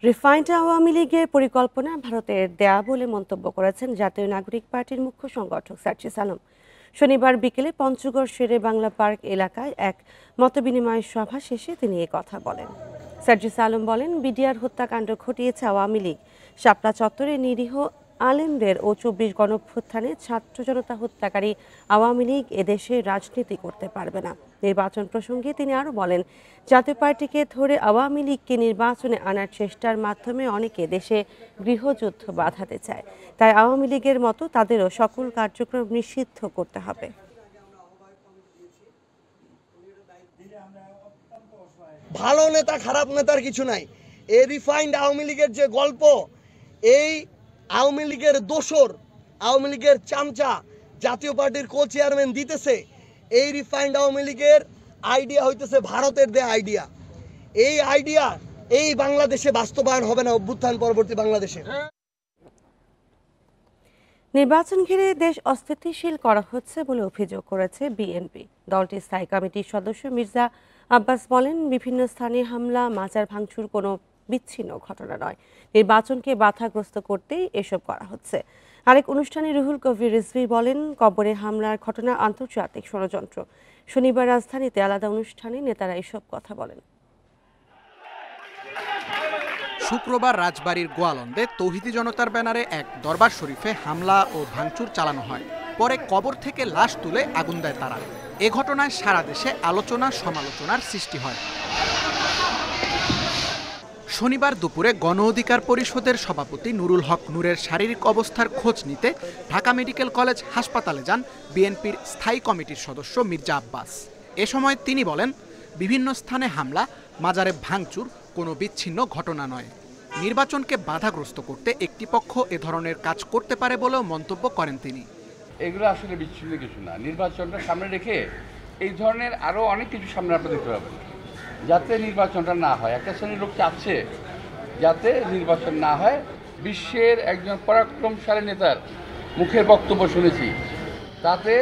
Refined Awami লীগের পরিকল্পনা ভারতের দেয়া বলে মন্তব্য করেছেন জাতীয় নাগরিক পার্টির মুখ্য সংগঠক সার্জিস আলম। শনিবার বিকেলে পঞ্চগড় শেরে বাংলা পার্ক এলাকায় এক মতবিনিময় সভা শেষে তিনি কথা বলেন। সার্জিস আলম বলেন, বিডিআর হত্যাকাণ্ড ঘটিয়েছে আওয়ামী লীগ। শাপলা চত্বরে নিরীহ আলেমদের ও ২৪ গণঅভ্যুত্থানে ছাত্র জনতা হত্যাকারী আওয়ামী লীগ এদেশে রাজনীতি করতে পারবে না। নির্বাচন প্রসঙ্গে তিনি আরও বলেন, জাতীয় পার্টিকে ধরে আওয়ামী লীগকে নির্বাচনে আনার চেষ্টার মাধ্যমে অনেকে দেশে গৃহযুদ্ধ বাঁধাতে চায়। তাই আওয়ামী লীগের মতো তাদেরও সকল কার্যক্রম নিষিদ্ধ করতে হবে। ভালো নেতা খারাপ নেতার কিছু নাই। এই রিফাইন্ড আওয়ামী লীগের যে গল্প, এই আওয়ামী লীগের দোসর, আওয়ামী লীগের চামচা জাতীয় পার্টির কো চেয়ারম্যান দিতেছে। এই রিফাইন্ড আওয়ামী লীগের আইডিয়া হইতেছে ভারতের দেয়া আইডিয়া। এই আইডিয়া এই বাংলাদেশে বাস্তবায়ন হবে না, অভ্যুত্থান পরবর্তী বাংলাদেশে। নির্বাচন ঘিরে দেশ অস্থিতিশীল করা হচ্ছে বলে অভিযোগ করেছে বিএনপি। দলটির স্থায়ী কমিটির সদস্য মির্জা আব্বাস বলেন, বিভিন্ন স্থানে হামলা, মাজার ভাঙচুর কোনো বিচ্ছিন্ন ঘটনা নয়। নির্বাচনকে বাধাগ্রস্ত করতেই এসব করা হচ্ছে। আরেক অনুষ্ঠানে রুহুল কবির রিজভী বলেন, কবরে হামলার ঘটনা আন্তর্জাতিক ষড়যন্ত্র। শনিবার রাজধানীতে আলাদা অনুষ্ঠানে নেতারা এসব কথা বলেন। শুক্রবার রাজবাড়ীর গোয়ালন্দে তৌহিদি জনতার ব্যানারে এক দরবার শরীফে হামলা ও ভাঙচুর চালানো হয়। পরে কবর থেকে লাশ তুলে আগুন দেয় তারা। এ ঘটনায় সারা দেশে আলোচনা সমালোচনার সৃষ্টি হয়। শনিবার দুপুরে গণ অধিকার পরিষদের সভাপতি নুরুল হক নূরের শারীরিক অবস্থার খোঁজ নিতে ঢাকা মেডিকেল কলেজ হাসপাতালে যান বিএনপির স্থায়ী কমিটির সদস্য মির্জা আব্বাস। এ সময় তিনি বলেন, বিভিন্ন স্থানে হামলা, মাজারে ভাঙচুর কোনো বিচ্ছিন্ন ঘটনা নয়। নির্বাচনকে বাধাগ্রস্ত করতে একটি পক্ষ এ ধরনের কাজ করতে পারে বলেও মন্তব্য করেন তিনি। এগুলো আসলে বিচ্ছিন্ন কিছু না। নির্বাচনটা সামনে রেখে এই ধরনের আরও অনেক কিছু সামনে আপনার দেখতে পাবেন, যাতে নির্বাচনটা না হয়। একটা শ্রেণীর লোক চাচ্ছে যাতে নির্বাচন না হয়। বিশ্বের একজন পরাক্রমশালী নেতার মুখের বক্তব্য শুনেছি, তাতে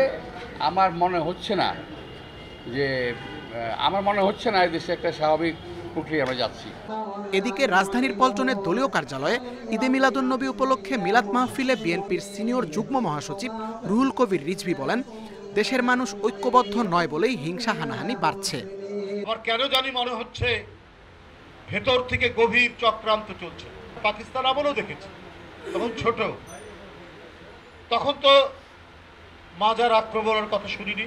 আমার মনে হচ্ছে না এই দেশে একটা স্বাভাবিক প্রক্রিয়া আমরা যাচ্ছি। এদিকে রাজধানীর পল্টনের দলীয় কার্যালয়ে ঈদে মিলাদুন্নবী উপলক্ষে মিলাদ মাহফিলে বিএনপির সিনিয়র যুগ্ম মহাসচিব রুহুল কবির রিজভী বলেন, দেশের মানুষ ঐক্যবদ্ধ নয় বলেই হিংসা হানাহানি বাড়ছে। আমার কেন জানি মনে হচ্ছে ভেতর থেকে গভীর চক্রান্ত চলছে। পাকিস্তান আমলেও দেখেছি, তখন ছোট, তখন তো মাজার আক্রমণের কথা শুনিনি,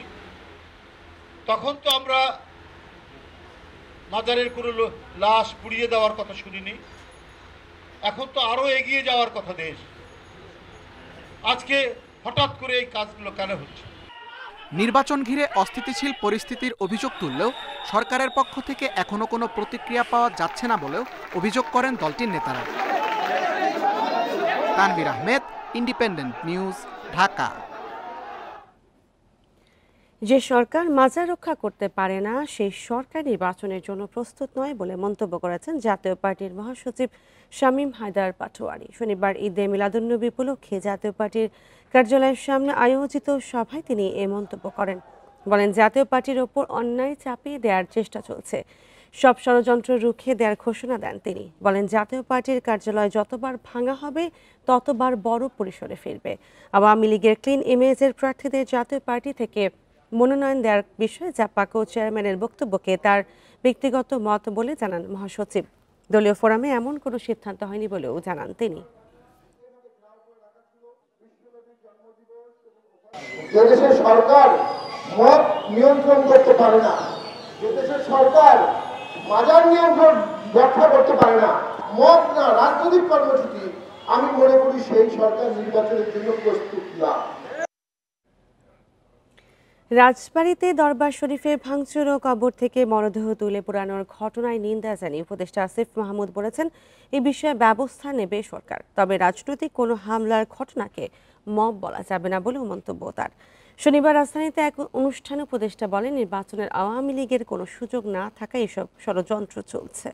তখন তো আমরা মাজারের কোনো লাশ পুড়িয়ে দেওয়ার কথা শুনিনি। এখন তো আরো এগিয়ে যাওয়ার কথা দেশ। আজকে হঠাৎ করে এই কাজগুলো কেন হচ্ছে? নির্বাচন ঘিরে অস্থিতিশীল পরিস্থিতির অভিযোগ তুললেও সরকারের পক্ষ থেকে এখনো কোনো প্রতিক্রিয়া পাওয়া যাচ্ছে না বলেও অভিযোগ করেন দলটির নেতারা। Tanvir Ahmed, independent News, Dhaka. যে সরকার মাজার রক্ষা করতে পারে না, সেই সরকার নির্বাচনের জন্য প্রস্তুত নয় বলে মন্তব্য করেছেন জাতীয় পার্টির মহাসচিব শামীম হায়দার পাটোয়ারি। শনিবার ঈদে মিলাদুন্নবী উপলক্ষে জাতীয় পার্টির কার্যালয়ের সামনে আয়োজিত সভায় তিনি এ মন্তব্য করেন। বলেন, জাতীয় পার্টির ওপর অন্যায় চাপিয়ে দেওয়ার চেষ্টা চলছে। সব ষড়যন্ত্র রুখে দেওয়ার ঘোষণা দেন তিনি। বলেন, জাতীয় পার্টির কার্যালয় যতবার ভাঙা হবে ততবার বড় পরিসরে ফিরবে। আওয়ামী লীগের ক্লিন ইমেজের প্রার্থীদের জাতীয় পার্টি থেকে মনোনয়ন দেওয়ার বিষয়ে জাপা কো চেয়ারম্যানের বক্তব্যকে তার ব্যক্তিগত মত বলে জানান মহাসচিব। দলীয় ফোরামে এমন কোনো সিদ্ধান্ত হয়নি বলেও জানান তিনি। এদেশের সরকার মত নিয়ন্ত্রণ করতে পারে না, এদেশের সরকার মাজার নিয়ন্ত্রণ রক্ষা করতে পারে না, মত না রাজনৈতিক কর্মসূচি, আমি মনে করি সেই সরকার নির্বাচনের জন্য প্রস্তুত না। রাজবাড়ীতে দরবার শরীফে ভাঙচুর ও কবর থেকে মরদেহ তুলে পোড়ানোর ঘটনায় নিন্দা জানিয়ে উপদেষ্টা আসিফ মাহমুদ বলেছেন, এই বিষয়ে ব্যবস্থা নেবে সরকার। তবে রাজনৈতিক কোনো হামলার ঘটনাকে মব বলা যাবে না বলেও মন্তব্য তার। শনিবার রাজধানীতে এক অনুষ্ঠানে উপদেষ্টা বলেন, নির্বাচনের আওয়ামী লীগের কোনো সুযোগ না থাকায় এসব ষড়যন্ত্র চলছে।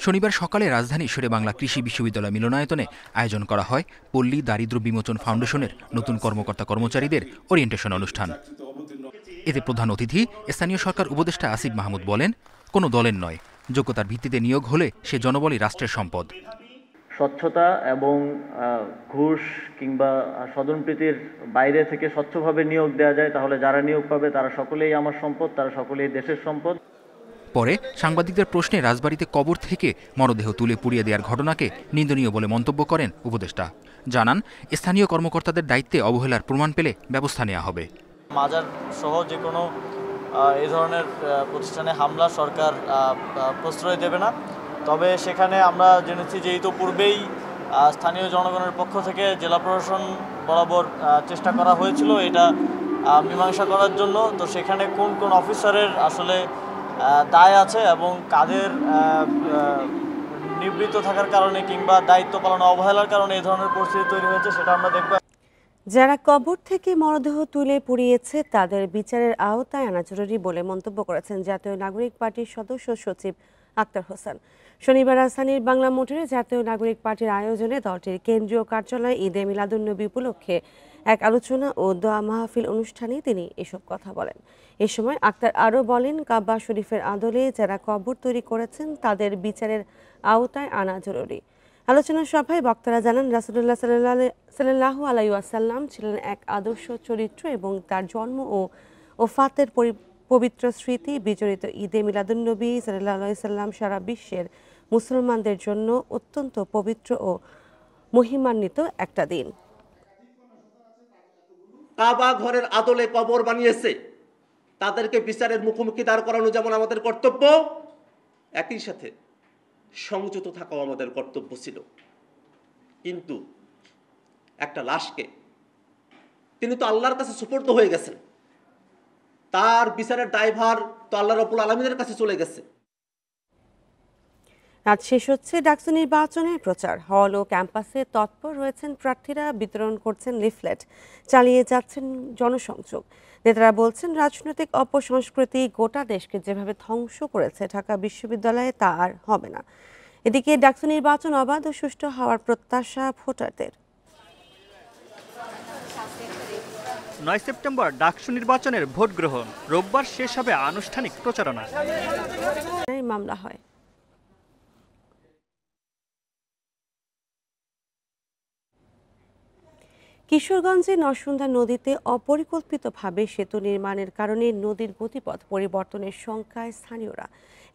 শনিবার সকালে রাজধানী শেরে বাংলা কৃষি বিশ্ববিদ্যালয় মিলনায়তনে আয়োজন করা হয় পল্লী দারিদ্র্য বিমোচন ফাউন্ডেশনের নতুন কর্মকর্তা কর্মচারীদের ওরিয়েন্টেশন অনুষ্ঠান। এতে প্রধান অতিথি স্থানীয় সরকার উপদেষ্টা আসিফ মাহমুদ বলেন, কোনো দলের নয়, যোগ্যতার ভিত্তিতে নিয়োগ হলে সে জনবলই রাষ্ট্রের সম্পদ। স্বচ্ছতা এবং ঘুষ কিংবা স্বজনপ্রীতির বাইরে থেকে স্বচ্ছভাবে নিয়োগ দেওয়া যায়, তাহলে যারা নিয়োগ পাবে তারা সকলেই আমার সম্পদ, তারা সকলেই দেশের সম্পদ। পরে সাংবাদিকদের প্রশ্নে রাজবাড়ীতে কবর থেকে মরদেহ তুলে পুড়িয়ে দেওয়ার ঘটনাকে নিন্দনীয় বলে মন্তব্য করেন উপদেষ্টা। জানান, স্থানীয় কর্মকর্তাদের দায়িত্বে অবহেলার প্রমাণ পেলে ব্যবস্থা নেওয়া হবে। মাজার সহ যে কোনো এই ধরনের প্রতিষ্ঠানে হামলা সরকার প্রশ্রয় দেবে না। তবে সেখানে আমরা জেনেছি যে ইতোপূর্বেই স্থানীয় জনগণের পক্ষ থেকে জেলা প্রশাসন বরাবর চেষ্টা করা হয়েছিল এটা মীমাংসা করার জন্য। তো সেখানে কোন কোন অফিসারের আসলে দায় আছে এবং কাদের নিবৃত্ত থাকার কারণে কিংবা দায়িত্ব পালনে অবহেলার কারণে এই ধরনের পরিস্থিতি তৈরি হয়েছে সেটা আমরা দেখব। যারা কবর থেকে মরদেহ তুলে পুড়িয়েছে তাদের বিচারের আওতায় আনা জরুরি বলে মন্তব্য করেছেন জাতীয় নাগরিক পার্টির সদস্য সচিব আক্তার হোসেন। শনিবার রাজধানীর বাংলা মোটরে জাতীয় নাগরিক পার্টির আয়োজনে দলটির কেন্দ্রীয় কার্যালয়ে ঈদে মিলাদুন্নবী উপলক্ষে এক আলোচনা ও দোয়া মাহফিল অনুষ্ঠানে তিনি এসব কথা বলেন। এ সময় আক্তার আরও বলেন, কাবা শরীফের আদলে যারা কবর তৈরি করেছেন তাদের বিচারের আওতায় আনা জরুরি। আলোচনা সভায় বক্তারা জানান, রাসূলুল্লাহ সাল্লাল্লাহু আলাইহি ওয়াসাল্লাম ছিলেন এক আদর্শ চরিত্র এবং তার জন্ম ও ওফাতের পবিত্র স্মৃতি বিজড়িত ঈদে মিলাদুন্নবী সাল্লাল্লাহু আলাইহি সাল্লাম সারা বিশ্বের মুসলমানদের জন্য অত্যন্ত পবিত্র ও মহিমান্বিত একটা দিন। কাবা ঘরের আদলে কবর বানিয়েছে, তাদেরকে বিচারের মুখোমুখি দাঁড় করানো যেমন আমাদের কর্তব্য, একই সাথে সংযত থাকাও আমাদের কর্তব্য ছিল। কিন্তু একটা লাশকে তিনি তো আল্লাহর কাছে সুপর্দ হয়ে গেছেন, তার বিচারের দায়ভার তো আল্লাহ রাব্বুল আলামিনের কাছে চলে গেছে। আজ শেষ হচ্ছে ডাকসু নির্বাচনের প্রচার। হল ও ক্যাম্পাসে তৎপর রয়েছেন প্রার্থীরা, বিতরণ করছেন লিফলেট, চালিয়ে যাচ্ছেন জনসংযোগ। নেতারা বলছেন, রাজনৈতিক অপসংস্কৃতি গোটা দেশকে যেভাবে ধ্বংস করেছে ঢাকা বিশ্ববিদ্যালয়ে তা আর হবে না। এদিকে ডাকসু নির্বাচন অবাধ ও সুষ্ঠু হওয়ার প্রত্যাশা ভোটারদের। 9 সেপ্টেম্বর ডাকসু নির্বাচনের ভোট গ্রহণ, রোববার শেষ হবে আনুষ্ঠানিক প্রচারণা। মামলা হয়। কিশোরগঞ্জে নরসুন্দা নদীতে অপরিকল্পিতভাবে সেতু নির্মাণের কারণে নদীর গতিপথ পরিবর্তনের শঙ্কায় স্থানীয়রা।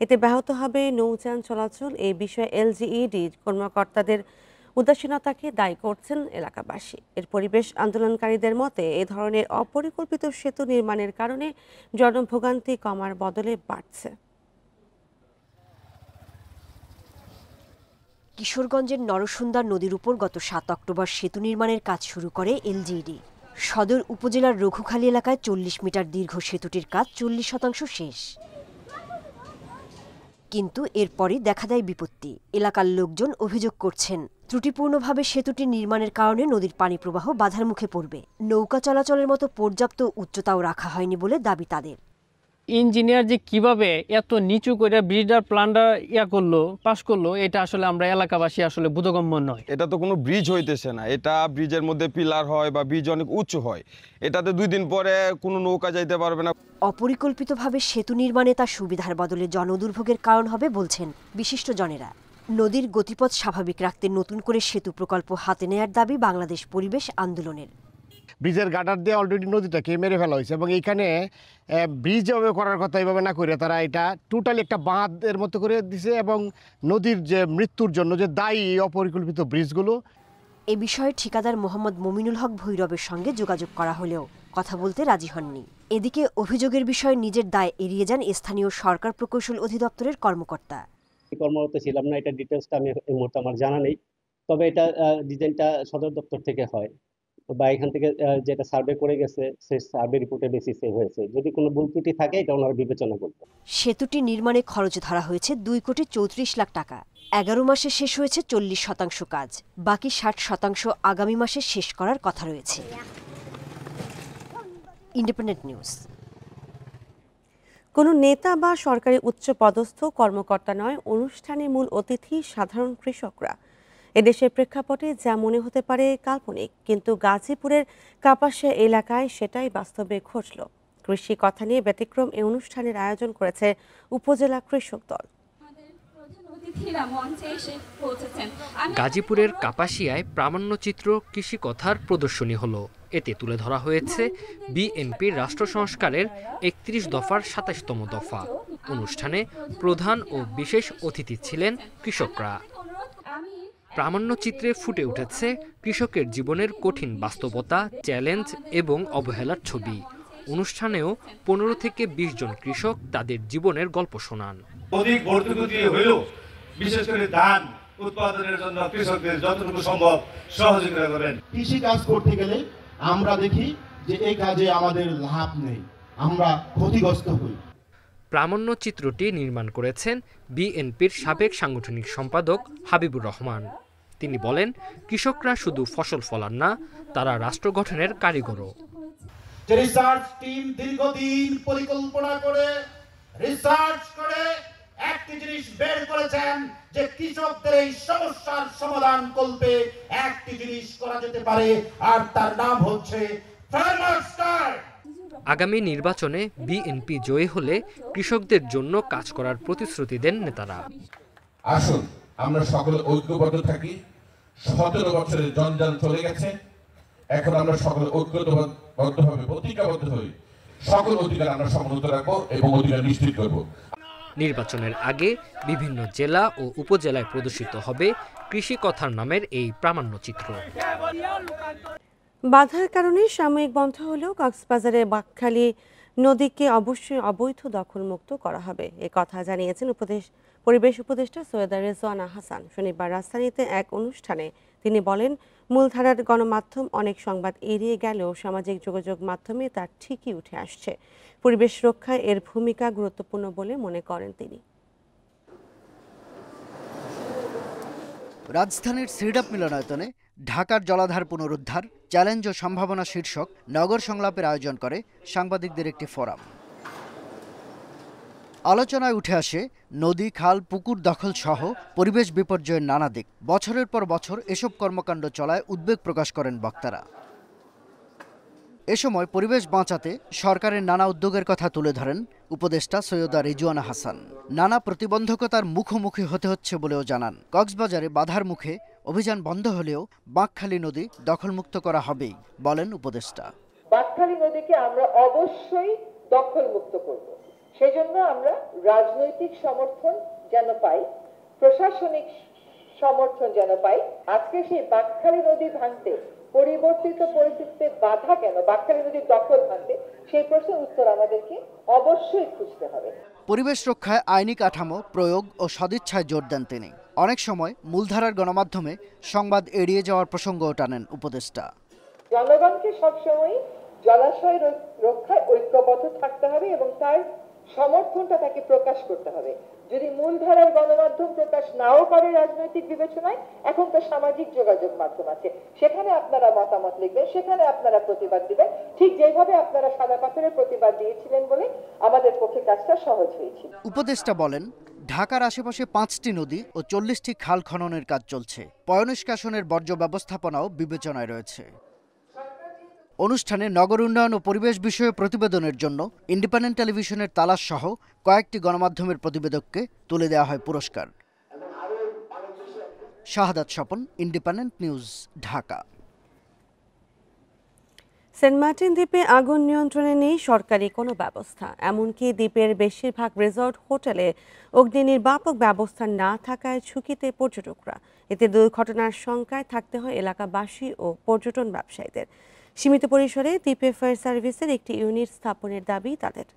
এতে ব্যাহত হবে নৌযান চলাচল। এই বিষয়ে এলজিইডি কর্মকর্তাদের উদাসীনতাকে দায়ী করছেন এলাকাবাসী। এর পরিবেশ আন্দোলনকারীদের মতে, এ ধরনের অপরিকল্পিত সেতু নির্মাণের কারণে জনভোগান্তি কমার বদলে বাড়ছে। কিশোরগঞ্জের নরসুন্দা নদীর উপর গত 7 অক্টোবর সেতু নির্মাণের কাজ শুরু করে এলজিইডি। সদর উপজেলার রঘুখালী এলাকায় 40 মিটার দীর্ঘ সেতুটির কাজ 40% শেষ। কিন্তু এরপরই দেখা দেয় বিপত্তি। এলাকার লোকজন অভিযোগ করছেন, ত্রুটিপূর্ণভাবে সেতুটি নির্মাণের কারণে নদীর পানি প্রবাহ বাধার মুখে পড়বে। নৌকা চলাচলের মতো পর্যাপ্ত উচ্চতাও রাখা হয়নি বলে দাবি তাদের। ইঞ্জিনিয়ার যে কিভাবে এত নিচু করে ব্রিজটার প্ল্যানটা পাস করলো, এটা আসলে আমরা এলাকাবাসী আসলে বোধগম্য নয়। এটা তো কোনো ব্রিজ হইতেছে না, এটা ব্রিজের মধ্যে পিলার হয় বা ব্রিজ অনেক উঁচু হয়, এটাতে 2 দিন পরে কোনো নৌকা যাইতে পারবে না। অপরিকল্পিতভাবে সেতু নির্মাণে তার সুবিধার বদলে জনদুর্ভোগের কারণ হবে বলছেন বিশিষ্টজনেরা। নদীর গতিপথ স্বাভাবিক রাখতে নতুন করে সেতু প্রকল্প হাতে নেয়ার দাবি বাংলাদেশ পরিবেশ আন্দোলনের। ব্রিজের গার্ডার দিয়ে অলরেডি নদীটাকে মেরে ফেলা হয়েছে এবং এইখানে ব্রিজ যেভাবে করার কথা এইভাবে না করে তারা এটা টোটালি একটা বাঁধের মতো করে দিছে এবং নদীর যে মৃত্যুর জন্য যে দায়ী এই অপরিকল্পিত ব্রিজগুলো। এ বিষয়ে ঠিকাদার মোহাম্মদ মমিনুল হক ভৈরবের সঙ্গে যোগাযোগ করা হলেও কথা বলতে রাজি হননি। এদিকে অভিযোগের বিষয়ে নিজের দায় এড়িয়ে যান স্থানীয় সরকার প্রকৌশল অধিদপ্তরের কর্মকর্তা। কর্মরত ছিলাম না, এটা ডিটেলসটা আমি এই মুহূর্তে আমার জানা নেই। তবে এটা ডিজাইনটা সদর দপ্তর থেকে হয় বা এখান থেকে যেটা সার্ভে করে গেছে সেই সার্ভে রিপোর্টের বেসিসে হয়েছে। যদি কোনো ভুল ত্রুটি থাকে এটা ওনারা বিবেচনা করবে। সেতুটি নির্মাণে খরচ ধরা হয়েছে 2,34 লাখ টাকা। 11 মাসে শেষ হয়েছে 40% কাজ, বাকি 60% আগামী মাসে শেষ করার কথা রয়েছে। Independent news. কোনো নেতা বা সরকারি উচ্চপদস্থ কর্মকর্তা নয়, অনুষ্ঠানে মূল অতিথি সাধারণ কৃষকরা। এদেশের প্রেক্ষাপটে যা মনে হতে পারে কাল্পনিক, কিন্তু গাজীপুরের কাপাসিয়া এলাকায় সেটাই বাস্তবে ঘটল। কৃষি কথা নিয়ে ব্যতিক্রম এই অনুষ্ঠানের আয়োজন করেছে উপজেলা কৃষক দল। অতিথিরা মঞ্চে এসে পৌঁছেছেন। গাজীপুরের কাপাসিয়ায় প্রামাণ্যচিত্র কৃষি কথার প্রদর্শনী হলো। এতে তুলে ধরা হয়েছে বিএনপির রাষ্ট্র সংস্কারের ৩১ দফার ২৭তম দফা। অনুষ্ঠানে প্রধান ও বিশেষ অতিথি ছিলেন কৃষকরা। প্রামাণ্যচিত্রে ফুটে উঠেছে কৃষকের জীবনের কঠিন বাস্তবতা, চ্যালেঞ্জ এবং অবহেলার ছবি। অনুষ্ঠানেও ১৫ থেকে ২০ জন কৃষক তাদের জীবনের গল্প শোনান। অধিক ভর্তুকি দিয়ে হলেও বিশেষ করে ধান উৎপাদনের জন্য কৃষকদের যতটুকু সম্ভব সহযোগিতা করেন। কৃষি কাজ করতে গেলে আমরা দেখি যে এই কাজে আমাদের লাভ নেই, আমরা ক্ষতিগ্রস্ত হই। প্রামাণ্যচিত্রটি নির্মাণ করেছেন বিএনপির সাবেক সাংগঠনিক সম্পাদক হাবিবুর রহমান। তিনি বলেন, কৃষকরা শুধু ফসল ফলান না, তারা রাষ্ট্র গঠনের কারিগরও। রিসার্চ টিম দীর্ঘদিন পরিকল্পনা করে রিসার্চ করে একটি জিনিস বের করেছেন যে কৃষকদের এই সমস্যার সমাধান করতে একটি জিনিস করা যেতে পারে, আর তার নাম হচ্ছে ফার্মার্স কার্ড। আগামী নির্বাচনে বিএনপি জয়ী হলে কৃষকদের জন্য কাজ করার প্রতিশ্রুতি দেন নেতারা। আসুন আমরা সকলে ঐক্যবদ্ধ থাকি। ১৭ বছরের জঞ্জাল চলে গেছে, এখন আমরা সকলে ঐক্যবদ্ধভাবে প্রতিজ্ঞাবদ্ধ হই, সকল অধিকার আমরা সমুন্নত রাখবো এবং অধিকার নিশ্চিত করব। নির্বাচনের আগে বিভিন্ন জেলা ও উপজেলায় প্রদর্শিত হবে কৃষি কথার নামের এই প্রামাণ্যচিত্র। বাধার কারণে সাময়িক বন্ধ হলেও কক্সবাজারের বাকখালী নদীকে অবশ্যই অবৈধ দখলমুক্ত করা হবে, এ কথা জানিয়েছেন পরিবেশ উপদেষ্টা সৈয়দা রেজওয়ানা হাসান। শনিবার রাজধানীতে এক অনুষ্ঠানে তিনি বলেন, মূলধারার গণমাধ্যম অনেক সংবাদ এড়িয়ে গেলেও সামাজিক যোগাযোগ মাধ্যমে তা ঠিকই উঠে আসছে। পরিবেশ রক্ষায় এর ভূমিকা গুরুত্বপূর্ণ বলে মনে করেন তিনি। রাজধানীর সিডাপ মিলনায়তনে ঢাকার জলাধার পুনরুদ্ধার চ্যালেঞ্জ ও সম্ভাবনা শীর্ষক নগর সংলাপের আয়োজন করে সাংবাদিকদের একটি ফোরাম। আলোচনায় উঠে আসে নদী, খাল, পুকুর দখল সহ পরিবেশ বিপর্যয়ের নানা দিক। বছরের পর বছর এসব কর্মকাণ্ড চলায় উদ্বেগ প্রকাশ করেন বক্তারা। এ সময় পরিবেশ বাঁচাতে সরকারের নানা উদ্যোগের কথা তুলে ধরেন উপদেষ্টা সৈয়দা রেজওয়ানা হাসান। নানা প্রতিবন্ধকতার মুখোমুখি হতে হচ্ছে বলেও জানান। কক্সবাজারে বাধার মুখে অভিযান বন্ধ হলেও বাঁকখালী নদী দখলমুক্ত করা হবেই বলেন উপদেষ্টা। বাঁকখালী নদীকে আমরা অবশ্যই দখলমুক্ত করব। সেজন্য আমরা রাজনৈতিক সমর্থন যেন পাই, প্রশাসনিক সমর্থন যেন পাই। আজকে সেই বাঁকখালী নদী ভাঙতে পরিবর্তিত পরিস্থিতিতে বাধা কেন, বাঁকখালী নদীর দখল ভাঙতে, সেই প্রশ্নের উত্তর আমাদেরকে অবশ্যই খুঁজতে হবে। পরিবেশ রক্ষায় আইনি কাঠামো প্রয়োগ ও সদিচ্ছায় জোর দেন তিনি। অনেক সময় মূলধারার গণমাধ্যমে সংবাদ এড়িয়ে যাওয়ার প্রসঙ্গও টানেন উপদেষ্টা। জনগণকে সবসময় জলাশয় রক্ষায় ঐক্যবদ্ধ থাকতে হবে এবং তার সমর্থনটা তাকে প্রকাশ করতে হবে। যদি মূলধারার গণমাধ্যম প্রকাশ নাও করে রাজনৈতিক বিবেচনায়, এখন তো সামাজিক যোগাযোগ মাধ্যম আছে, সেখানে আপনারা মতামত লিখবেন, সেখানে আপনারা প্রতিবাদ দিবেন, ঠিক যেভাবে আপনারা সাদা পাথরের প্রতিবাদ দিয়েছিলেন বলে আমাদের পক্ষে কাজটা সহজ হয়েছিল। উপদেষ্টা বলেন, ঢাকার আশেপাশে 5টি নদী ও 40টি খাল খননের কাজ চলছে। পয়ঃনিষ্কাশনের বর্জ্য ব্যবস্থাপনাও বিবেচনায় রয়েছে। অনুষ্ঠানে নগর উন্নয়ন ও পরিবেশ বিষয়ে প্রতিবেদনের জন্য ইন্ডিপেন্ডেন্ট টেলিভিশনের তালাশ সহ কয়েকটি গণমাধ্যমের প্রতিবেদককে তুলে দেওয়া হয় পুরস্কার। Shahadat Swapan, Independent News, Dhaka. Saint Martin দ্বীপে আগুন নিয়ন্ত্রণে নেই সরকারি কোনো ব্যবস্থা, এমনকি দ্বীপের বেশিরভাগ রিসর্ট হোটেলে অগ্নি নির্বাপক ব্যবস্থা না থাকায় ঝুঁকিতে পর্যটকরা। এতে দুর্ঘটনার শঙ্কায় থাকতে হয় এলাকাবাসী ও পর্যটন ব্যবসায়ীদের। সীমিত পরিসরে দ্বীপে ফায়ার সার্ভিসের একটি ইউনিট স্থাপনের দাবি তাদের।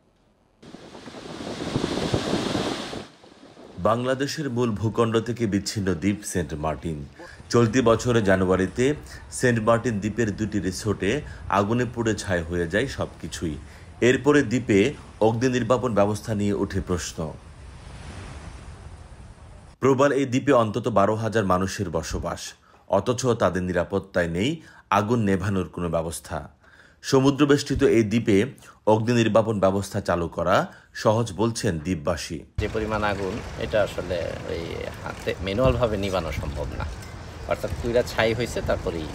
বাংলাদেশের মূল ভূখণ্ড থেকে বিচ্ছিন্ন দ্বীপ সেন্ট মার্টিন। চলতি বছরের জানুয়ারিতে সেন্ট মার্টিন দ্বীপের 2টি রিসোর্টে আগুনে পুড়ে ছাই হয়ে যায় সবকিছুই। এরপরে দ্বীপে অগ্নি নির্বাপন ব্যবস্থা নিয়ে ওঠে প্রশ্ন। প্রবাল এই দ্বীপে অন্তত 12,000 মানুষের বসবাস, অথচ তাদের নিরাপত্তায় নেই আগুন নেভানোর কোনো ব্যবস্থা। সমুদ্রবেষ্টিত এই দ্বীপে অগ্নি নির্বাপন ব্যবস্থা চালু করা সহজ বলছেন দ্বীপবাসী। যে পরিমাণ আগুন, এটা আসলে ওই হাতে ম্যানুয়ালভাবে নিবানো সম্ভব না, অর্থাৎ পুরা ছাই হয়েছে তারপরেই।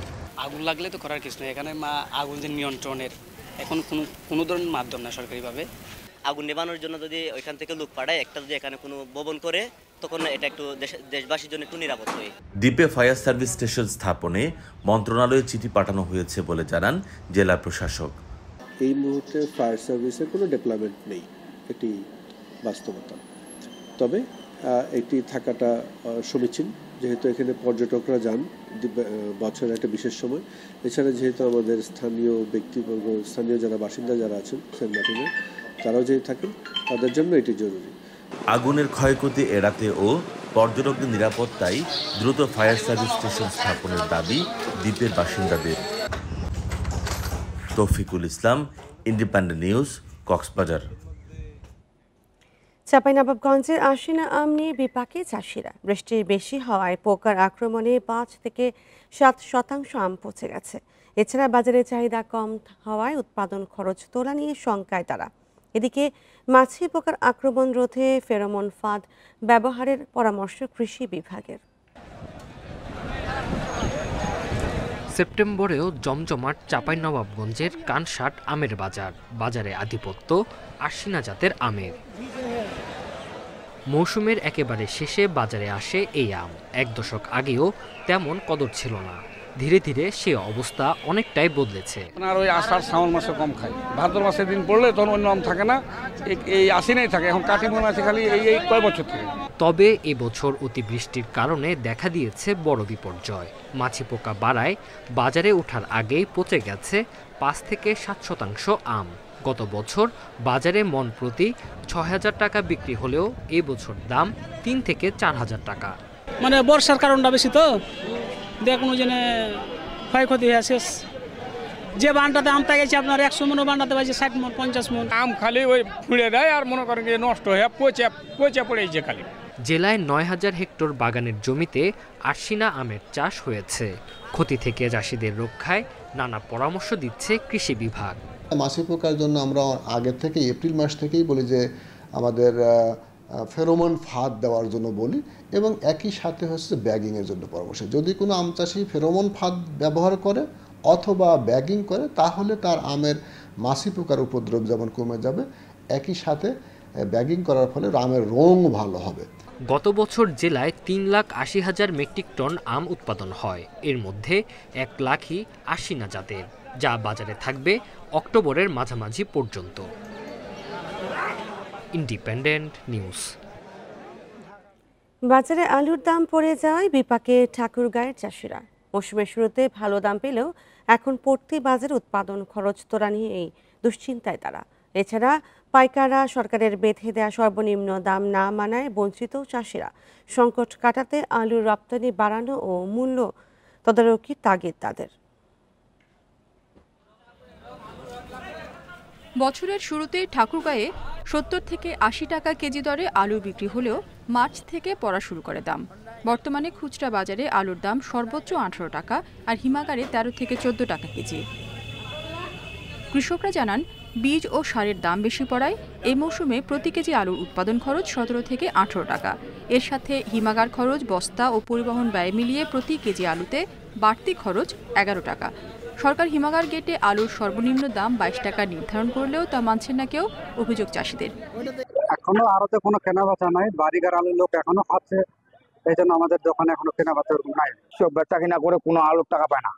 আগুন লাগলে তো করার কিছু নেই এখানে, আগুন যে নিয়ন্ত্রণের এখন কোনো ধরনের মাধ্যম না সরকারিভাবে। আগুন নেভানোর জন্য যদি ওইখান থেকে লোক পাঠায়, একটা যদি এখানে কোনো ভবন করে তখন এটা একটু দেশবাসীর জন্য একটু নিরাপদ হয়। দ্বীপে ফায়ার সার্ভিস স্টেশন স্থাপনে মন্ত্রণালয়ে চিঠি পাঠানো হয়েছে বলে জানান জেলা প্রশাসক। এই মুহূর্তে ফায়ার সার্ভিসের কোনো ডেভেলপমেন্ট নেই, এটি বাস্তবতা। তবে এটি থাকাটা সমীচীন, যেহেতু এখানে পর্যটকরা যান বছরের একটা বিশেষ সময়। এছাড়া যেহেতু আমাদের স্থানীয় ব্যক্তিবর্গ, স্থানীয় যারা বাসিন্দা যারা আছেন সেন্ট মার্টিনে, তারাও যেহেতু থাকেন, তাদের জন্য এটি জরুরি। আগুনের ক্ষয়ক্ষতি এড়াতে ও পর্যটকদের নিরাপত্তায় দ্রুত ফায়ার সার্ভিস স্টেশন স্থাপনের দাবি দ্বীপের বাসিন্দাদের। তৌফিকুল ইসলাম, ইন্ডিপেন্ডেন্ট নিউজ, কক্সবাজার। চাঁপাইনবাবগঞ্জের আশিনা আম নিয়ে বিপাকে চাষিরা। বৃষ্টি বেশি হওয়ায় পোকার আক্রমণে 5 থেকে 7% আম পচে গেছে। এছাড়া বাজারে চাহিদা কম হওয়ায় উৎপাদন খরচ তোলা নিয়ে শঙ্কায় তারা। এদিকে মাছি পোকার আক্রমণ রোধে ফেরোমন ফাঁদ ব্যবহারের পরামর্শ কৃষি বিভাগের। সেপ্টেম্বরেও জমজমাট চাঁপাইনবাবগঞ্জের কানসাট আমের বাজার। বাজারে আধিপত্য আশিনা জাতের আমের। মৌসুমের একেবারে শেষে বাজারে আসে এই আম। 1 দশক আগেও তেমন কদর ছিল না। ধীরে ধীরে সে অবস্থা অনেকটাই বদলেছে। আর ওই আষাঢ় শ্রাবণ মাসে কম খাই, ভাদ্র মাসের দিন পড়লে তখন অন্য আম থাকে না, এই আশিনাই থাকে। এখন কাটিমন আছে খালি এই কয় বছর থেকে। তবে এবছর অতিবৃষ্টির কারণে দেখা দিয়েছে বড় বিপর্যয়। মাছি পোকা বাড়ায় বাজারে ওঠার আগেই পচে গেছে 5 থেকে 7% আম। গত বছর বাজারে মন প্রতি 6,000 টাকা বিক্রি হলেও এবছর দাম 3 থেকে 4,000 টাকা। মানে বর্ষার কারণটা বেশি, তো দেখুন জেনে ক্ষয়ক্ষতি হয়ে শেষ। যে বানটাতে আমটা গেছে আপনার 100 মন, বানটাতে পাইছে 60 মন 50 মন। আম খালি ওই ফুড়ে দেয় আর মনে করেন যে নষ্ট হয়ে পচে পড়েছে খালি। জেলায় 9,000 হেক্টর বাগানের জমিতে আশিনা আমের চাষ হয়েছে। ক্ষতি থেকে চাষিদের রক্ষায় নানা পরামর্শ দিচ্ছে কৃষি বিভাগ। মাছি পোকার জন্য আমরা আগের থেকে এপ্রিল মাস থেকেই বলি যে আমাদের ফেরোমন ফাঁদ দেওয়ার জন্য বলি, এবং একই সাথে হচ্ছে ব্যাগিংয়ের জন্য পরামর্শ। যদি কোনো আম চাষি ফেরোমন ফাঁদ ব্যবহার করে অথবা ব্যাগিং করে, তাহলে তার আমের মাছি পোকার উপদ্রব যেমন কমে যাবে, একই সাথে ব্যাগিং করার ফলে আমের রং ভালো হবে। গত বছর জেলায় 3,80,000 মেট্রিক টন আম উৎপাদন হয়। এর মধ্যে 1 লাখই আশিনা জাতের, যা বাজারে থাকবে অক্টোবরের মাঝামাঝি পর্যন্ত। Independent news. বাজারে আলুর দাম পড়ে যাওয়ায় বিপাকে ঠাকুরগাঁয়ের চাষিরা। মৌসুমের শুরুতে ভালো দাম পেলেও এখন পড়তি বাজারে উৎপাদন খরচ তোলা নিয়ে এই দুশ্চিন্তায় তারা। এছাড়া পাইকাররা সরকারের বেঁধে দেওয়া সর্বনিম্ন দাম না মানায় বঞ্চিত চাষিরা। সংকট কাটাতে আলুর রপ্তানি বাড়ানো ও মূল্য তদারকির তাগিদ তাদের। বছরের শুরুতে ঠাকুরগাঁয়ে 70 থেকে 80 টাকা কেজি দরে আলু বিক্রি হলেও মার্চ থেকে পড়া শুরু করে দাম। বর্তমানে খুচরা বাজারে আলুর দাম সর্বোচ্চ 18 টাকা আর হিমাগারে 13 থেকে 14 টাকা কেজি। কৃষকরা জানান, বীজ ও সারের দাম বেশি পড়ায় এই মৌসুমে প্রতি কেজি আলুর উৎপাদন খরচ 17 থেকে 18 টাকা। এর সাথে হিমাগার খরচ, বস্তা ও পরিবহন ব্যয় মিলিয়ে প্রতি কেজি আলুতে বাড়তি খরচ 11 টাকা। সরকার হিমাগার গেটে আলুর সর্বনিম্ন দাম 22 টাকা নির্ধারণ করলেও তা মানছেন না কেউ, অভিযোগ চাষিদের। এখনো আড়তে কোনো কেনাবেচা নাই, বাড়িঘর আলুর লোক এখনো খাচ্ছে, এই জন্য আমাদের দোকানে এখনো কেনাবেচা নাই। সব বেচা কিনা করে কোনো আলুর টাকা পায় না,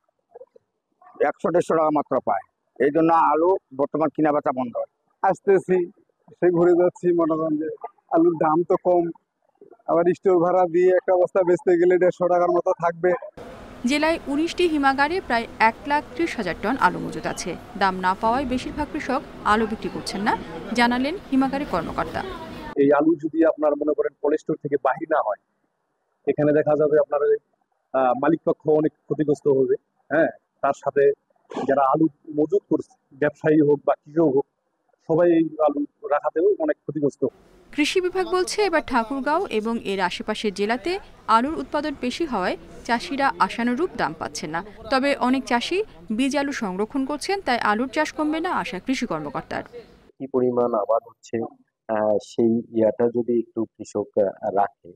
100-150 টাকা মাত্র পায়। এই জন্য আলু বর্তমান কিনা বেচা বন্ধ। আসতেছি, সে ঘুরে যাচ্ছি, মনে করেন যে আলুর দাম তো কম, আবার স্টোর ভাড়া দিয়ে একটা বস্তা বেচতে গেলে 150 টাকার মতো থাকবে। জেলায় 19টি হিমাগারে প্রায় 1,30,000 টন আলু মজুত আছে। দাম না পাওয়ায় বেশিরভাগ কৃষক আলু বিক্রি করছেন না, জানালেন হিমাগারের কর্মকর্তা। এই আলু যদি আপনার মনে করেন কোল্ড স্টোর থেকে বাহির না হয়, এখানে দেখা যাবে আপনার মালিক পক্ষ অনেক ক্ষতিগ্রস্ত হবে। হ্যাঁ, তার সাথে যারা আলু মজুত করছে, ব্যবসায়ী হোক বা কৃষক হোক, সবাই এই আলু রাখাতেও অনেক ক্ষতিগ্রস্ত। কৃষি বিভাগ বলছে, এবার ঠাকুরগাঁও এবং এর আশেপাশের জেলাতে আলুর উৎপাদন বেশি হওয়ায় চাষিরা আশানুরূপ দাম পাচ্ছেন না। তবে অনেক চাষি বীজ আলু সংরক্ষণ করছেন, তাই আলুর চাষ কমবে না আশা কৃষি কর্মকর্তার। কি পরিমাণ আবাদ হচ্ছে সেই ইয়াটা যদি একটু কৃষক রাখে,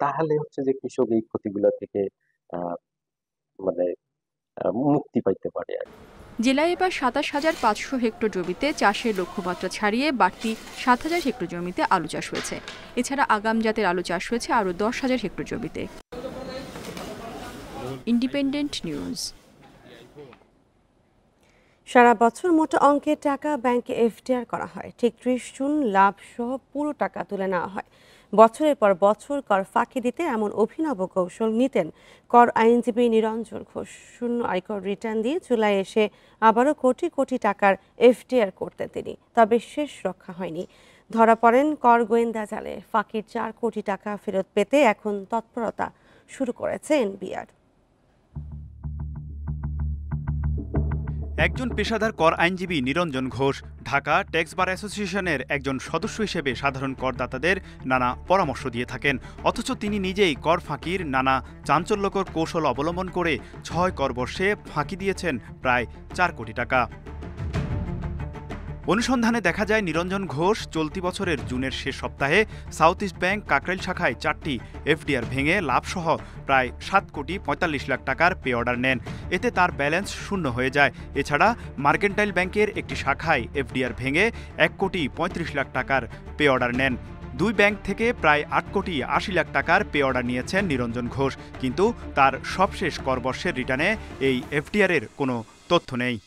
তাহলে হচ্ছে যে কৃষক এই ক্ষতিগুলো থেকে মানে মুক্তি পাইতে পারে। জেলায় এবার ২৭,৫০০ হেক্টর জমিতে চাষের লক্ষ্যমাত্রা ছাড়িয়ে বাড়তি ৭,০০০ হেক্টর জমিতে আলু চাষ হয়েছে। এছাড়া আগাম জাতের আলু চাষ হয়েছে আরও ১০,০০০ হেক্টর জমিতে। Independent News. সারা বছর মোটা অঙ্কের টাকা ব্যাংকে এফডিআর করা হয়। ঠিক ৩০ জুন লাভ সহ পুরো টাকা তুলে নেওয়া হয়। বছরের পর বছর কর ফাঁকি দিতে এমন অভিনব কৌশল নিতেন কর আইনজীবী নিরঞ্জন ঘোষ। শূন্য আয়কর রিটার্ন দিয়ে জুলাই এসে আবারও কোটি কোটি টাকার এফডিআর করতেন তিনি। তবে শেষ রক্ষা হয়নি। ধরা পড়েন কর গোয়েন্দা জালে। ফাঁকির ৪ কোটি টাকা ফেরত পেতে এখন তৎপরতা শুরু করেছে এনবিআর। একজন পেশাদার কর আইনজীবী নিরঞ্জন ঘোষ ঢাকা ট্যাক্স বার অ্যাসোসিয়েশনের একজন সদস্য হিসেবে সাধারণ করদাতাদের নানা পরামর্শ দিয়ে থাকেন। অথচ তিনি নিজেই কর ফাঁকির নানা চাঞ্চল্যকর কৌশল অবলম্বন করে ৬ কর বর্ষে ফাঁকি দিয়েছেন প্রায় ৪ কোটি টাকা। অনুসন্ধানে দেখা যায় নিরঞ্জন ঘোষ চলতি বছরের জুনের শেষ সপ্তাহে সাউথ ইস্ট ব্যাংক কাকরাইল শাখায় ৪টি এফডিআর ভেঙে লাভসহ প্রায় ৭,৪৫ লাখ টাকার পে অর্ডার নেন। এতে তার ব্যালেন্স শূন্য হয়ে যায়। এছাড়া মার্কেন্টাইল ব্যাংকের একটি শাখায় এফডিআর ভেঙে ১,৩৫ লাখ টাকার পে অর্ডার নেন। ২ ব্যাংক থেকে প্রায় ৮,৮০ লাখ টাকার পে অর্ডার নিয়েছেন নিরঞ্জন ঘোষ, কিন্তু তার সবশেষ কর বর্ষের রিটার্নে এই এফডিআরের কোনো তথ্য নেই।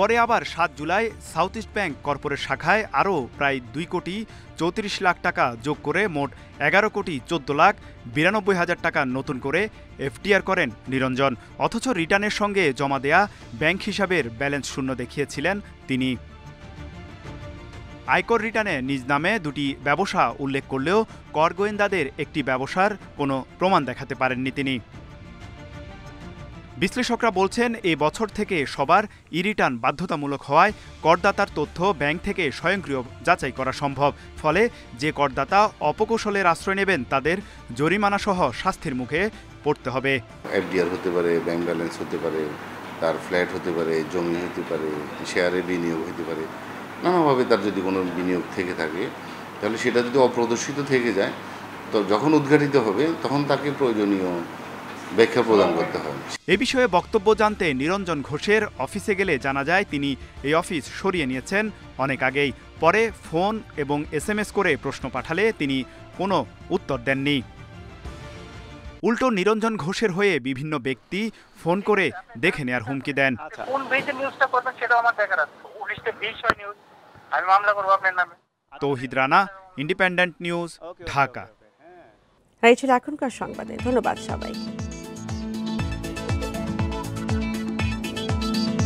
পরে আবার ৭ July south east bank corporate শাখায় আরও প্রায় ২,৩৪ লাখ টাকা যোগ করে মোট ১১,১৪,৯২,০০০ টাকা নতুন করে এফডিআর করেন নিরঞ্জন। অথচ রিটার্নের সঙ্গে জমা দেয়া ব্যাংক হিসাবের ব্যালেন্স শূন্য দেখিয়েছিলেন তিনি। আয়কর রিটার্নে নিজ নামে ২টি ব্যবসা উল্লেখ করলেও কর গোয়েন্দাদের একটি ব্যবসার কোনো প্রমাণ দেখাতে পারেননি তিনি। বিশ্লেষকরা বলছেন এই বছর থেকে সবার ই রিটার্ন বাধ্যতামূলক হওয়ায় করদাতার তথ্য ব্যাংক থেকে স্বয়ংক্রিয় যাচাই করা সম্ভব। ফলে যে করদাতা অপকৌশলের আশ্রয় নেবেন তাদের জরিমানাসহ শাস্তির মুখে পড়তে হবে। এফডিআর হতে পারে, ব্যাংক ব্যালেন্স হতে পারে, তার ফ্ল্যাট হতে পারে, জমি হতে পারে, শেয়ারে বিনিয়োগ হতে পারে, নানাভাবে তার যদি কোনো বিনিয়োগ থেকে থাকে তাহলে সেটা যদি অপ্রদর্শিত থেকে যায় তো যখন উদ্ঘাটিত হবে তখন তাকে প্রয়োজনীয় ব্যাখ্যা প্রদান করতে হবে। এ বিষয়ে বক্তব্য জানতে নিরঞ্জন ঘোষের অফিসে গেলে জানা যায় তিনি এই অফিস সরিয়ে নিয়েছেন অনেক আগেই। পরে ফোন এবং SMS করে প্রশ্ন পাঠালে তিনি কোনো উত্তর দেননি। উল্টো নিরঞ্জন ঘোষের হয়ে বিভিন্ন ব্যক্তি ফোন করে দেখে নেয়ার হুমকি দেন। কোন বেসে নিউজটা করবেন সেটা আমার দেখার আছে। 19টা 20 নিউজ আমি মামলা করব আপনার নামে। তৌহিদ রানা, ইন্ডিপেন্ডেন্ট নিউজ, ঢাকা। এই ছিল এখনকার সংবাদে। ধন্যবাদ সবাইকে।